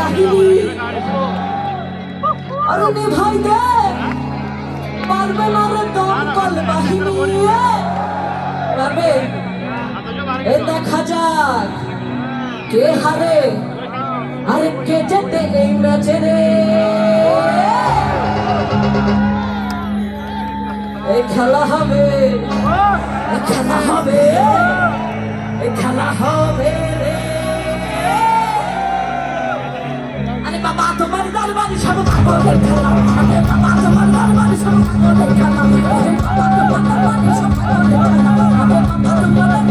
কাহিনী আরে ভাই দে পারবে না রে দমকল বাহিনী পারবে এ দেখা যাক কে হারে আরে কে জেতে এই ম্যাচে রে এই খেলা হবে এই খেলা হবে এই খেলা হবে রে আরে বাবা তোমার দরবারে সব পাগলের খেলা আরে বাবা তোমার দরবারে সব পাগলের খেলা আরে বাবা তোমার দরবারে সব পাগলের খেলা আরে বাবা তোমার